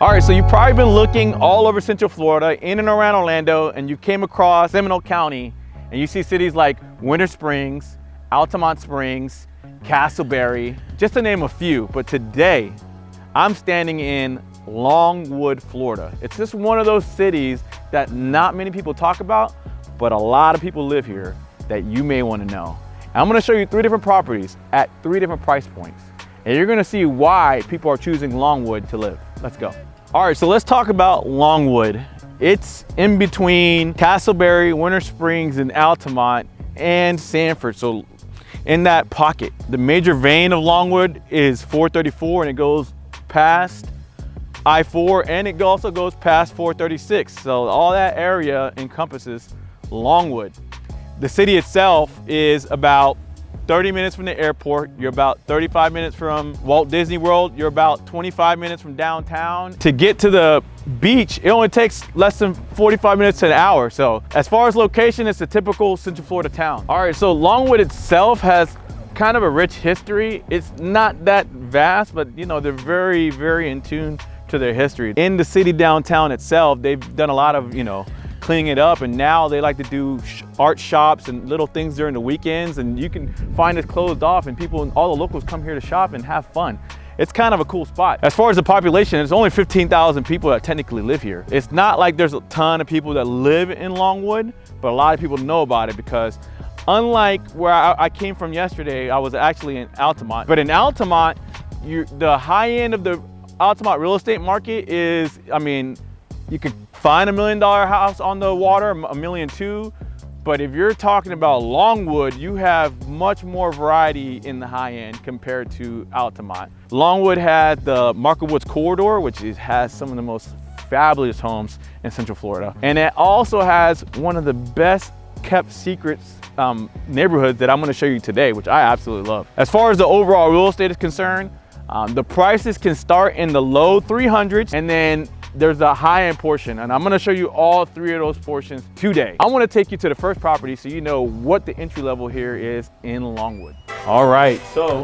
All right, so you've probably been looking all over Central Florida, in and around Orlando, and you came across Seminole County, and you see cities like Winter Springs, Altamont Springs, Castleberry, just to name a few. But today, I'm standing in Longwood, Florida. It's just one of those cities that not many people talk about, but a lot of people live here that you may want to know. And I'm going to show you 3 different properties at 3 different price points. And you're going to see why people are choosing Longwood to live. Let's go. All right, so let's talk about Longwood. It's in between Castleberry, Winter Springs, and Altamont, and Sanford. So in that pocket, the major vein of Longwood is 434, and it goes past I-4, and it also goes past 436. So all that area encompasses Longwood. The city itself is about 30 minutes from the airport. You're about 35 minutes from Walt Disney World. You're about 25 minutes from downtown. To get to the beach, it only takes less than 45 minutes to an hour. So as far as location, it's a typical Central Florida town. All right, so Longwood itself has kind of a rich history. It's not that vast, but you know, they're very, very in tune to their history. In the city downtown itself, they've done a lot of, cleaning it up, and now they like to do art shops and little things during the weekends, and you can find it closed off, and all the locals come here to shop and have fun. It's kind of a cool spot. As far as the population, there's only 15,000 people that technically live here. It's not like there's a ton of people that live in Longwood, but a lot of people know about it because unlike where I came from yesterday, I was actually in Altamont. But in Altamont, the high end of the Altamont real estate market is, you could find $1 million house on the water, $1.2 million. But if you're talking about Longwood, you have much more variety in the high end compared to Altamont. Longwood has the Market Woods corridor, which has some of the most fabulous homes in Central Florida. And it also has one of the best kept secrets neighborhoods that I'm gonna show you today, which I absolutely love. As far as the overall real estate is concerned, the prices can start in the low 300s, and then there's a high-end portion, and I'm gonna show you all 3 of those portions today. I wanna take you to the first property so you know what the entry level here is in Longwood. All right, so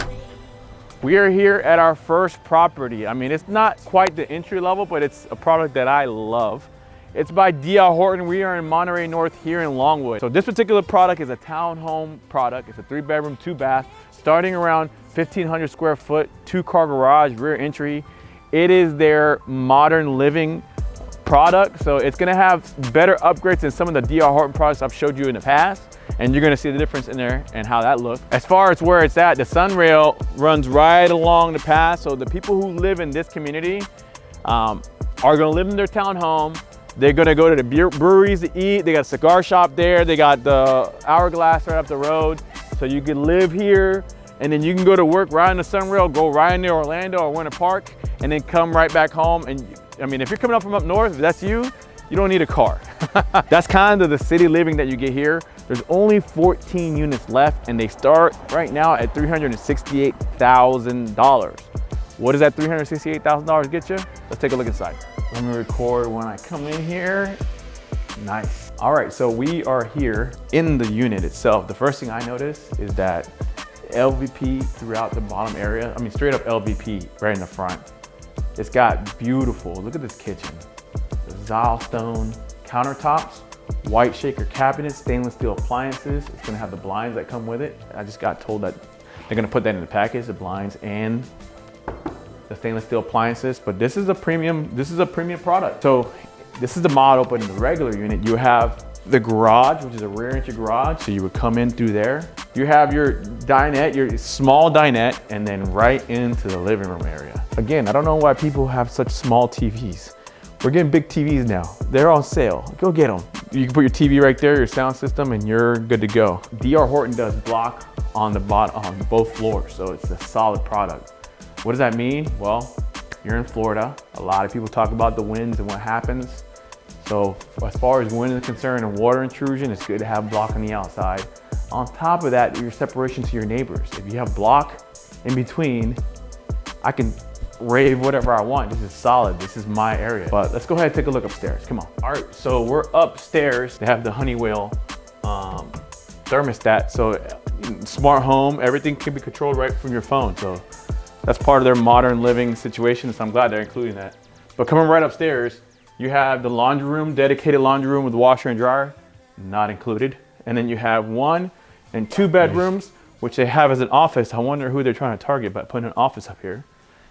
we are here at our first property. It's not quite the entry level, but it's a product that I love. It's by D.R. Horton. We are in Monterey North here in Longwood. So this particular product is a townhome product. It's a 3-bedroom, 2-bath, starting around 1,500 square foot, 2-car garage, rear entry. It is their modern living product, so it's gonna have better upgrades than some of the D.R. Horton products I've showed you in the past, and you're gonna see the difference in there and how that looks. As far as where it's at, the sunrail runs right along the path, so the people who live in this community are gonna live in their townhome. They're gonna go to the breweries to eat. They got a cigar shop there. They got the Hourglass right up the road, so you can live here, and then you can go to work right on the sunrail, go right into Orlando or Winter Park, and then come right back home. And if you're coming up from up north, if that's you don't need a car. That's kind of the city living that you get here. There's only 14 units left, and they start right now at $368,000. What does that $368,000 get you? Let's take a look inside. Let me record when I come in here. Nice. All right, so we are here in the unit itself. The first thing I notice is that LVP throughout the bottom area. Straight up LVP right in the front. It's got beautiful, look at this kitchen. The Zylstone countertops, white shaker cabinets, stainless steel appliances. It's gonna have the blinds that come with it. I just got told that they're gonna put that in the package, the blinds and the stainless steel appliances. But this is a premium product. So this is the model, but in the regular unit, you have the garage, which is a rear entry garage. So you would come in through there. You have your dinette, your small dinette, and then right into the living room area. Again, I don't know why people have such small TVs. We're getting big TVs now. They're on sale. Go get them. You can put your TV right there, your sound system, and you're good to go. D.R. Horton does block on the bottom, on both floors, so it's a solid product. What does that mean? Well, you're in Florida. A lot of people talk about the winds and what happens. So as far as wind is concerned and water intrusion, it's good to have block on the outside. On top of that, your separation to your neighbors. If you have block in between, I can rave whatever I want. This is solid. This is my area. But let's go ahead and take a look upstairs. Come on. All right, so we're upstairs. They have the Honeywell thermostat. So smart home, everything can be controlled right from your phone. So that's part of their modern living situation. So I'm glad they're including that. But coming right upstairs, you have the laundry room, dedicated laundry room with washer and dryer, not included. And then you have 1 and 2 bedrooms, which they have as an office. I wonder who they're trying to target by putting an office up here.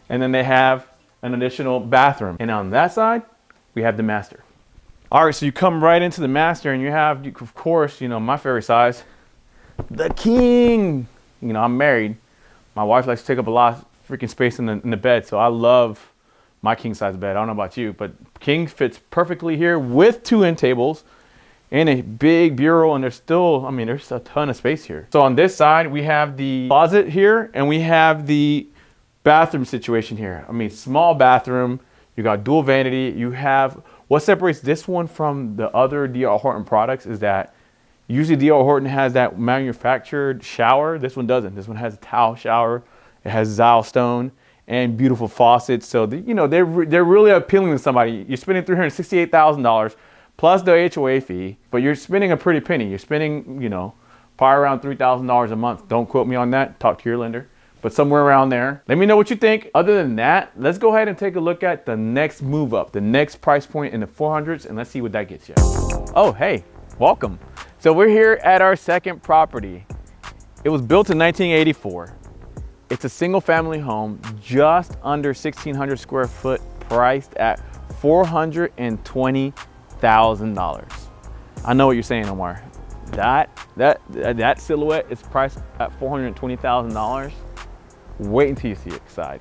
And then they have an additional bathroom. And on that side, we have the master. All right, so you come right into the master and you have, of course, you know, my favorite size, the king. You know, I'm married. My wife likes to take up a lot of freaking space in the bed, so I love my king size bed. I don't know about you, but king fits perfectly here with 2 end tables and a big bureau, and there's still, I mean, there's a ton of space here. So on this side, we have the closet here and we have the bathroom situation here. I mean, small bathroom, you got dual vanity, you have, what separates this one from the other D.R. Horton products is that usually D.R. Horton has that manufactured shower. This one doesn't. This one has a towel shower. It has Zyle stone and beautiful faucets. So, you know, they're really appealing to somebody. You're spending $368,000 plus the HOA fee, but you're spending a pretty penny. You're spending, you know, probably around $3,000 a month. Don't quote me on that. Talk to your lender. But somewhere around there. Let me know what you think. Other than that, let's go ahead and take a look at the next move up, the next price point in the 400s, and let's see what that gets you. Oh, hey, welcome. So we're here at our second property. It was built in 1984. It's a single family home, just under 1,600 square foot, priced at $420,000. I know what you're saying, Omar. That silhouette is priced at $420,000. Wait until you see it inside.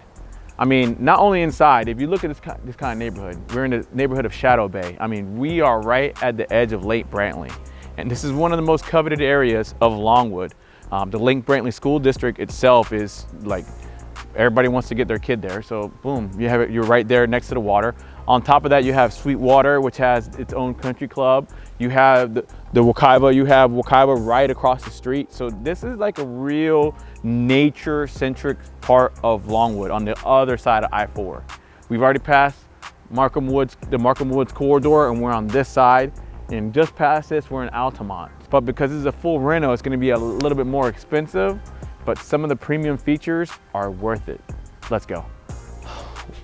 I mean, not only inside, if you look at this kind of neighborhood, we're in the neighborhood of Shadow Bay. I mean, we are right at the edge of Lake Brantley. And this is one of the most coveted areas of Longwood. The Lake Brantley School District itself is like, everybody wants to get their kid there. So boom, you have it, you're right there next to the water. On top of that, you have Sweetwater, which has its own country club. You have the Wakaiba, you have Wakaiba right across the street. So this is like a real nature-centric part of Longwood on the other side of I-4. We've already passed the Markham Woods corridor, and we're on this side. And just past this, we're in Altamont. But because this is a full reno, it's gonna be a little bit more expensive, but some of the premium features are worth it. Let's go.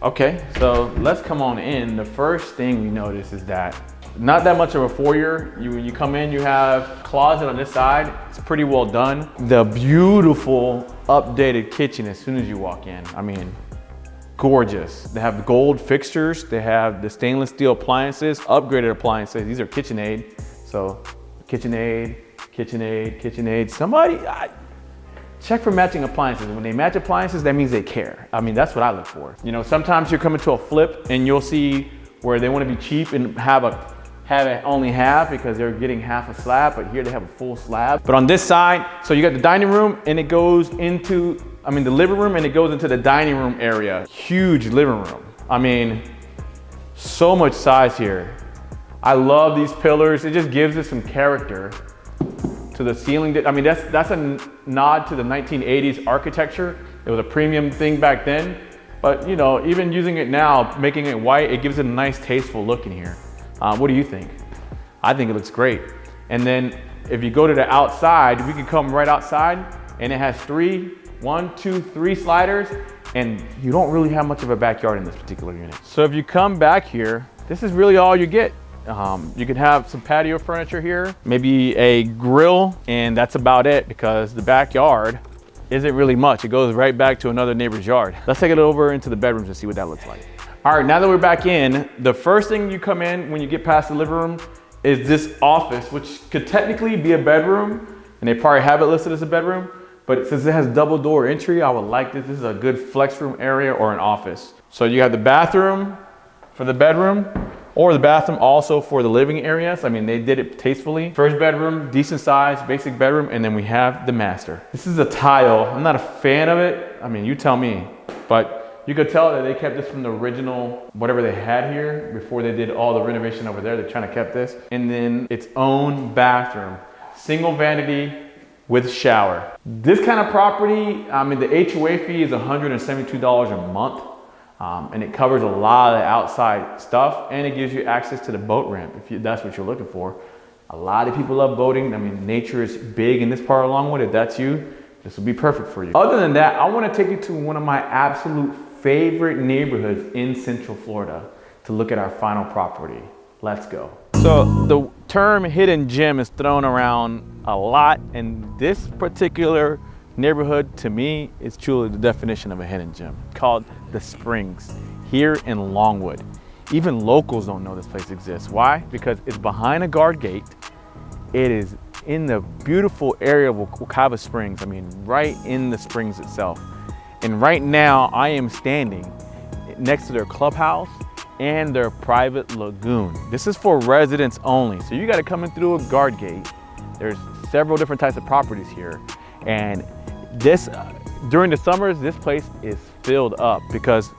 Okay, so let's come on in. The first thing we notice is that not that much of a foyer. When you come in, you have a closet on this side. It's pretty well done. The beautiful updated kitchen as soon as you walk in. I mean, gorgeous. They have gold fixtures. They have the stainless steel appliances, upgraded appliances. These are KitchenAid. So KitchenAid, KitchenAid, KitchenAid. Somebody, check for matching appliances. When they match appliances, that means they care. I mean, that's what I look for. You know, sometimes you're coming to a flip and you'll see where they want to be cheap and have it only half because they're getting half a slab, but here they have a full slab. But on this side, so you got the dining room and it goes into, the living room and it goes into the dining room area. Huge living room. I mean, so much size here. I love these pillars. It just gives it some character to the ceiling. I mean, that's a nod to the 1980s architecture. It was a premium thing back then, but you know, even using it now, making it white, it gives it a nice tasteful look in here. What do you think? I think it looks great. And then if you go to the outside, we can come right outside and it has 3 sliders, and you don't really have much of a backyard in this particular unit. So if you come back here, this is really all you get. You can have some patio furniture here, maybe a grill, and that's about it because the backyard isn't really much. It goes right back to another neighbor's yard. Let's take it over into the bedrooms and see what that looks like. All right, now that we're back in, the first thing you come in when you get past the living room is this office, which could technically be a bedroom, and they probably have it listed as a bedroom, but since it has double door entry, I would like this. This is a good flex room area or an office. So you have the bathroom for the bedroom, or the bathroom also for the living areas. I mean, they did it tastefully. First bedroom, decent size, basic bedroom, and then we have the master. This is a tile. I'm not a fan of it. I mean, you tell me, but you could tell that they kept this from the original, whatever they had here before they did all the renovation over there. They're trying to keep this. And then its own bathroom, single vanity with shower. This kind of property, the HOA fee is $172 a month. And it covers a lot of the outside stuff, and it gives you access to the boat ramp if that's what you're looking for. A lot of people love boating. I mean, nature is big in this part of Longwood. If that's you, this will be perfect for you. Other than that, I want to take you to one of my absolute favorite neighborhoods in Central Florida. to look at our final property. Let's go. So the term hidden gem is thrown around a lot, and this particular neighborhood to me is truly the definition of a hidden gem, called the Springs here in Longwood. Even locals don't know this place exists. Why? Because it's behind a guard gate. It is in the beautiful area of Wekiva Springs. I mean, right in the springs itself. And right now I am standing next to their clubhouse and their private lagoon. This is for residents only. So you got to come in through a guard gate. There's several different types of properties here. And this, during the summers, this place is filled up because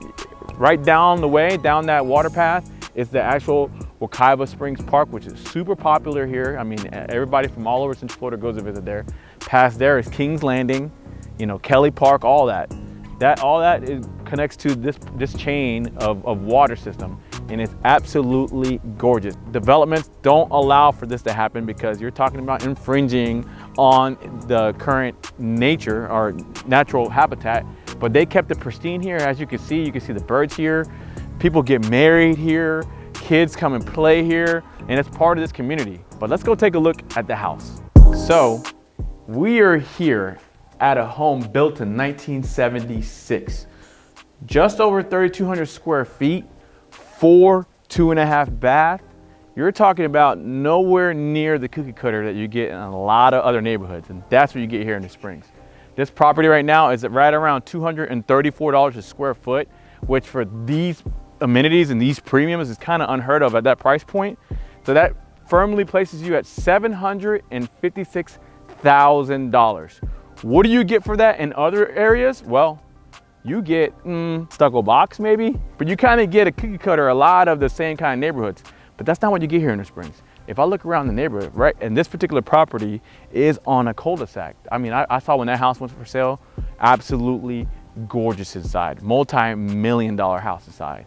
right down the way, down that water path, is the actual Wekiva Springs Park, which is super popular here. I mean, everybody from all over Central Florida goes to visit there. Past there is King's Landing, you know, Kelly Park, all that. All that connects to this chain of water system, and it's absolutely gorgeous. Developments don't allow for this to happen because you're talking about infringing on the current nature or natural habitat, but they kept it pristine here. As you can see the birds here. People get married here, kids come and play here, and it's part of this community. But let's go take a look at the house. So we are here at a home built in 1976. Just over 3,200 square feet, 4 2.5 bath. You're talking about nowhere near the cookie cutter that you get in a lot of other neighborhoods, and that's what you get here in the Springs. This property right now is at right around $234 a square foot, which for these amenities and these premiums is kind of unheard of at that price point. So that firmly places you at $756,000. What do you get for that in other areas? Well, you get stucco box maybe, but you kind of get a cookie cutter, a lot of the same kind of neighborhoods. But that's not what you get here in the Springs. If I look around the neighborhood, right, and this particular property is on a cul-de-sac. I mean, I saw when that house went for sale, absolutely gorgeous inside, multi-million-dollar house inside.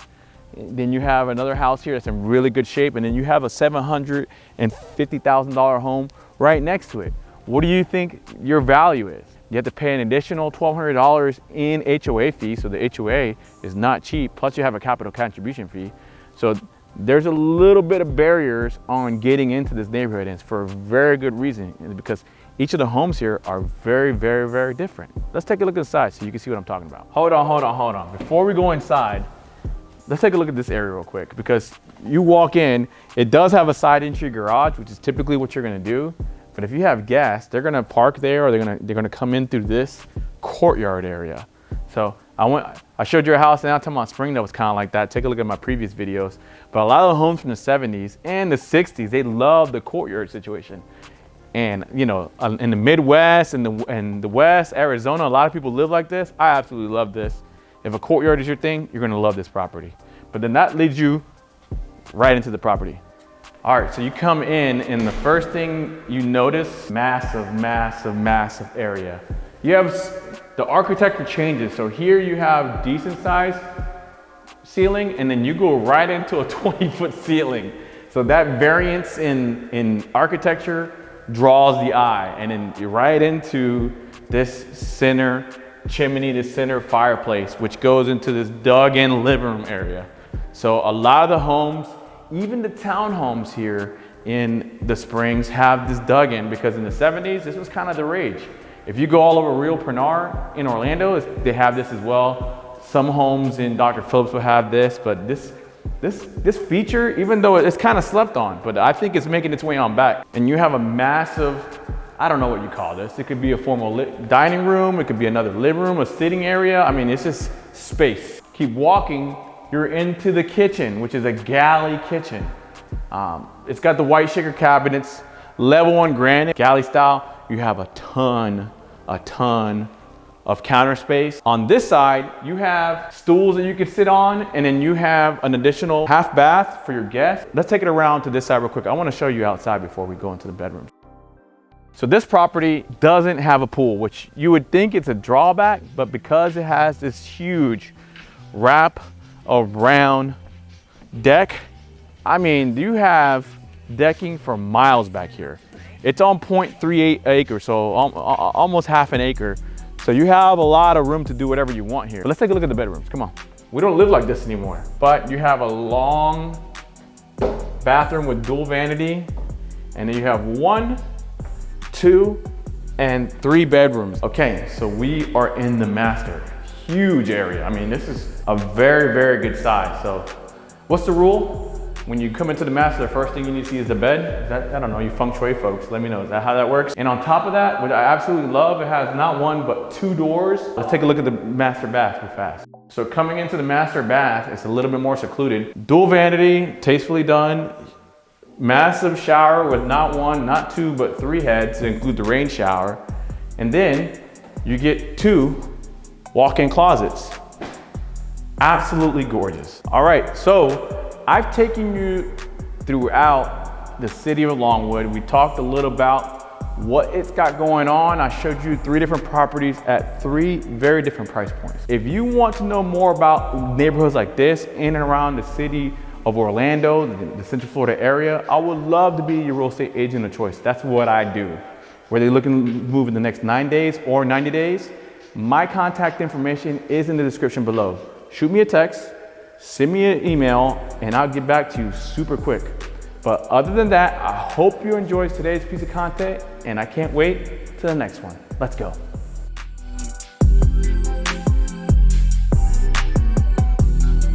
Then you have another house here that's in really good shape, and then you have a $750,000 home right next to it. What do you think your value is? You have to pay an additional $1,200 in HOA fee, so the HOA is not cheap, plus you have a capital contribution fee. So there's a little bit of barriers on getting into this neighborhood, and it's for a very good reason, because each of the homes here are very, very, very different. Let's take a look inside so you can see what I'm talking about. Hold on. Before we go inside, let's take a look at this area real quick, because you walk in, it does have a side entry garage, which is typically what you're gonna do. But if you have guests, they're gonna park there, or they're gonna come in through this courtyard area. So I showed you a house in Altamont Spring that was kind of like that. Take a look at my previous videos. But a lot of the homes from the 70s and the 60s, they love the courtyard situation. And you know, in the Midwest and the West, Arizona, a lot of people live like this. I absolutely love this. If a courtyard is your thing, you're gonna love this property. But then that leads you right into the property. All right, so you come in, and the first thing you notice, massive area. You have, the architecture changes. So here you have decent sized ceiling, and then you go right into a 20-foot ceiling. So that variance in architecture draws the eye, and then you're right into this center chimney, this center fireplace, which goes into this dug-in living room area. So a lot of the homes, even the townhomes here in the Springs, have this dug-in, because in the 70s, this was kind of the rage. If you go all over Rio Pinar in Orlando, they have this as well. Some homes in Dr. Phillips will have this, but this feature, even though it's kind of slept on, but I think it's making its way on back. And you have a massive, I don't know what you call this. It could be a formal dining room. It could be another living room, a sitting area. I mean, it's just space. Keep walking, you're into the kitchen, which is a galley kitchen. It's got the white shaker cabinets, level 1 granite, galley style. You have a ton of counter space. On this side, you have stools that you can sit on, and then you have an additional half bath for your guests. Let's take it around to this side real quick. I want to show you outside before we go into the bedrooms. So this property doesn't have a pool, which you would think it's a drawback, but because it has this huge wrap around deck, I mean, you have decking for miles back here. It's on 0.38 acres, so almost half an acre. So you have a lot of room to do whatever you want here. But let's take a look at the bedrooms. Come on, We don't live like this anymore, but you have a long bathroom with dual vanity, and then you have 1, 2, and 3 bedrooms. Okay, so we are in the master. Huge area. I mean, this is a very, very good size. So what's the rule? When you come into the master, the first thing you need to see is the bed. Is that, I don't know, you feng shui folks, let me know. Is that how that works? And on top of that, which I absolutely love, it has not 1, but 2 doors. Let's take a look at the master bath real fast. So coming into the master bath, it's a little bit more secluded. Dual vanity, tastefully done. Massive shower with not 1, not 2, but 3 heads to include the rain shower. And then you get 2 walk-in closets. Absolutely gorgeous. All right, so I've taken you throughout the city of Longwood. We talked a little about what it's got going on. I showed you 3 different properties at 3 very different price points. If you want to know more about neighborhoods like this in and around the city of Orlando, the Central Florida area, I would love to be your real estate agent of choice. That's what I do. Whether you're looking to move in the next 9 days or 90 days, my contact information is in the description below. Shoot me a text, send me an email, and I'll get back to you super quick. But other than that, I hope you enjoyed today's piece of content, and I can't wait till the next one. Let's go.